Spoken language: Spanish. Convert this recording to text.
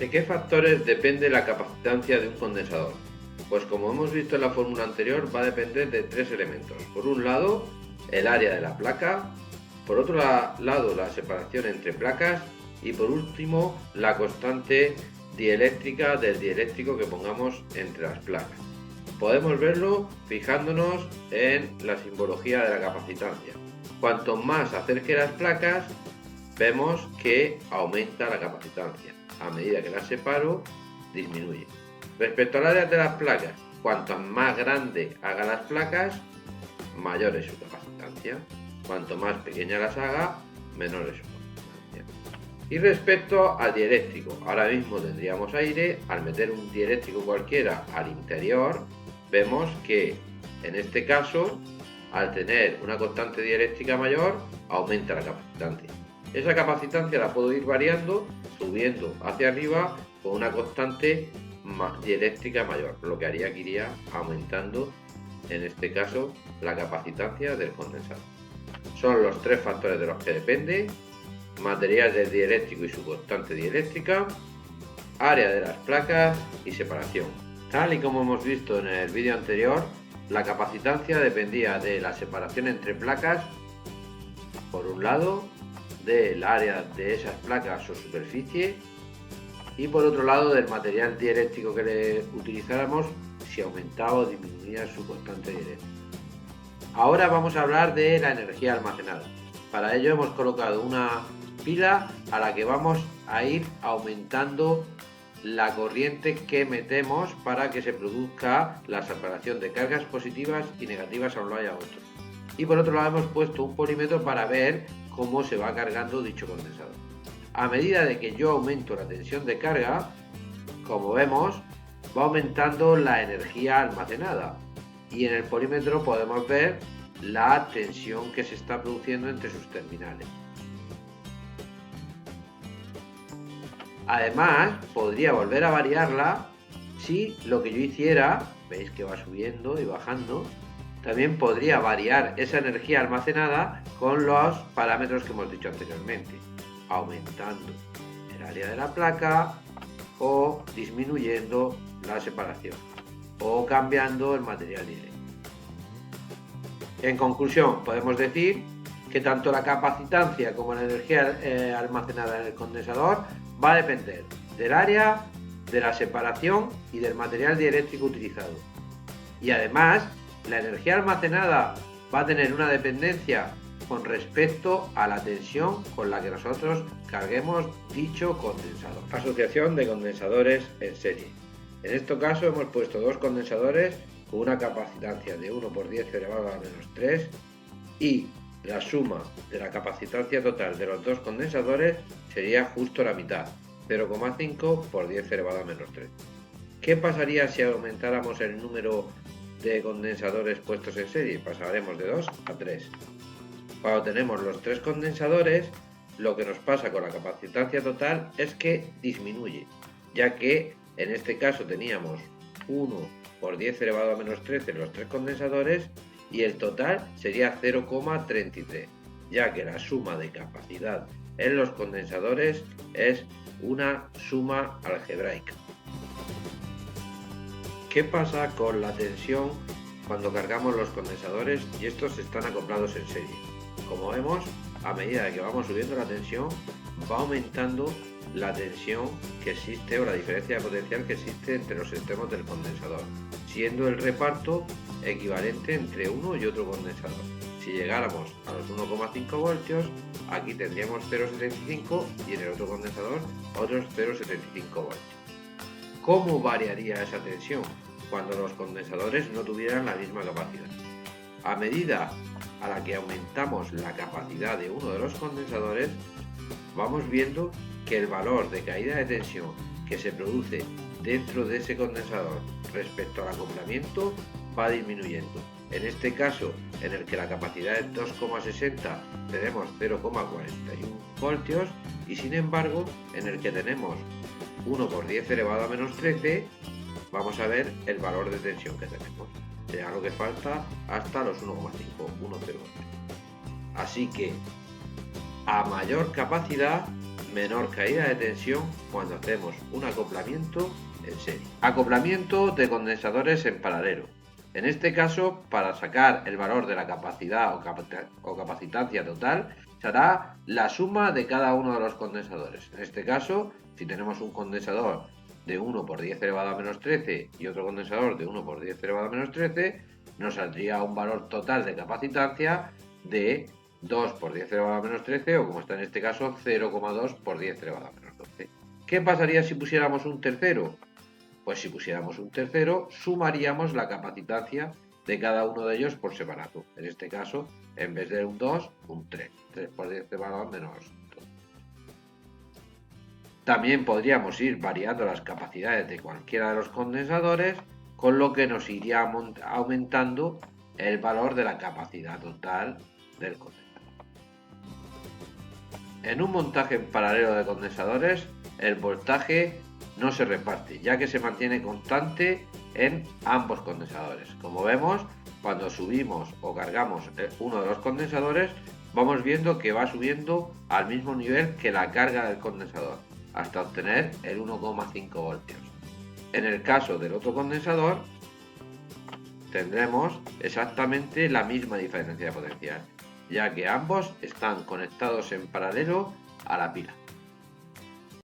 ¿De qué factores depende la capacitancia de un condensador? Pues como hemos visto en la fórmula anterior, va a depender de tres elementos. Por un lado, el área de la placa, por otro lado, la separación entre placas y por último, la constante dieléctrica del dieléctrico que pongamos entre las placas. Podemos verlo fijándonos en la simbología de la capacitancia. Cuanto más se acerque las placas, vemos que aumenta la capacitancia. A medida que las separo, disminuye. Respecto al área de las placas, cuanto más grande haga las placas, mayor es su capacitancia. Cuanto más pequeña las haga, menor es su capacitancia. Y respecto al dieléctrico, ahora mismo tendríamos aire. Al meter un dieléctrico cualquiera al interior, vemos que en este caso, al tener una constante dieléctrica mayor, aumenta la capacitancia. Esa capacitancia la puedo ir variando, subiendo hacia arriba con una constante dieléctrica mayor, lo que haría que iría aumentando, en este caso, la capacitancia del condensador. Son los tres factores de los que depende: material del dieléctrico y su constante dieléctrica, área de las placas y separación. Tal y como hemos visto en el vídeo anterior, la capacitancia dependía de la separación entre placas, por un lado, del área de esas placas o superficie, y por otro lado del material dieléctrico que le utilizáramos, si aumentaba o disminuía su constante dieléctrica. Ahora vamos a hablar de la energía almacenada. Para ello hemos colocado una pila a la que vamos a ir aumentando la corriente que metemos para que se produzca la separación de cargas positivas y negativas a un lado y a otro. Y por otro lado hemos puesto un polímetro para ver cómo se va cargando dicho condensador. A medida de que yo aumento la tensión de carga, como vemos, va aumentando la energía almacenada, y en el polímetro podemos ver la tensión que se está produciendo entre sus terminales. Además, podría volver a variarla si lo que yo hiciera, veis que va subiendo y bajando, también podría variar esa energía almacenada con los parámetros que hemos dicho anteriormente, aumentando el área de la placa o disminuyendo la separación o cambiando el material dieléctrico. En conclusión, podemos decir que tanto la capacitancia como la energía almacenada en el condensador va a depender del área, de la separación y del material dieléctrico utilizado. Y además, la energía almacenada va a tener una dependencia con respecto a la tensión con la que nosotros carguemos dicho condensador. Asociación de condensadores en serie. En este caso hemos puesto dos condensadores con una capacitancia de 1 por 10 elevado a menos 3 y la suma de la capacitancia total de los dos condensadores sería justo la mitad, 0,5 por 10 elevado a menos 3. ¿Qué pasaría si aumentáramos el número de condensadores puestos en serie? Pasaremos de 2 a 3. Cuando tenemos los tres condensadores, lo que nos pasa con la capacitancia total es que disminuye, ya que en este caso teníamos 1 por 10 elevado a menos 13 en los tres condensadores y el total sería 0,33, ya que la suma de capacidad en los condensadores es una suma algebraica. ¿Qué pasa con la tensión cuando cargamos los condensadores y estos están acoplados en serie? Como vemos, a medida que vamos subiendo la tensión, va aumentando la tensión que existe o la diferencia de potencial que existe entre los extremos del condensador, siendo el reparto equivalente entre uno y otro condensador. Si llegáramos a los 1,5 voltios, aquí tendríamos 0,75 y en el otro condensador otros 0,75 voltios. ¿Cómo variaría esa tensión cuando los condensadores no tuvieran la misma capacidad? A medida a la que aumentamos la capacidad de uno de los condensadores, vamos viendo que el valor de caída de tensión que se produce dentro de ese condensador respecto al acoplamiento va disminuyendo. En este caso, en el que la capacidad es 2,60, tenemos 0,41 voltios y sin embargo, en el que tenemos 1 por 10 elevado a menos 13, vamos a ver el valor de tensión que tenemos. Será lo que falta hasta los 1,5. Así que a mayor capacidad, menor caída de tensión cuando hacemos un acoplamiento en serie. Acoplamiento de condensadores en paralelo. En este caso, para sacar el valor de la capacidad o capacitancia total, se hará la suma de cada uno de los condensadores. En este caso, si tenemos un condensador de 1 por 10 elevado a menos 13 y otro condensador de 1 por 10 elevado a menos 13, nos saldría un valor total de capacitancia de 2 por 10 elevado a menos 13, o como está en este caso, 0,2 por 10 elevado a menos 12. ¿Qué pasaría si pusiéramos un tercero? Pues si pusiéramos un tercero, sumaríamos la capacitancia de cada uno de ellos por separado. En este caso, en vez de un 2, un 3. 3 por 10 elevado a menos 12. También podríamos ir variando las capacidades de cualquiera de los condensadores, con lo que nos iría aumentando el valor de la capacidad total del condensador. En un montaje en paralelo de condensadores, el voltaje no se reparte, ya que se mantiene constante en ambos condensadores. Como vemos, cuando subimos o cargamos uno de los condensadores, vamos viendo que va subiendo al mismo nivel que la carga del condensador, hasta obtener el 1,5 voltios. En el caso del otro condensador, tendremos exactamente la misma diferencia de potencial, ya que ambos están conectados en paralelo a la pila.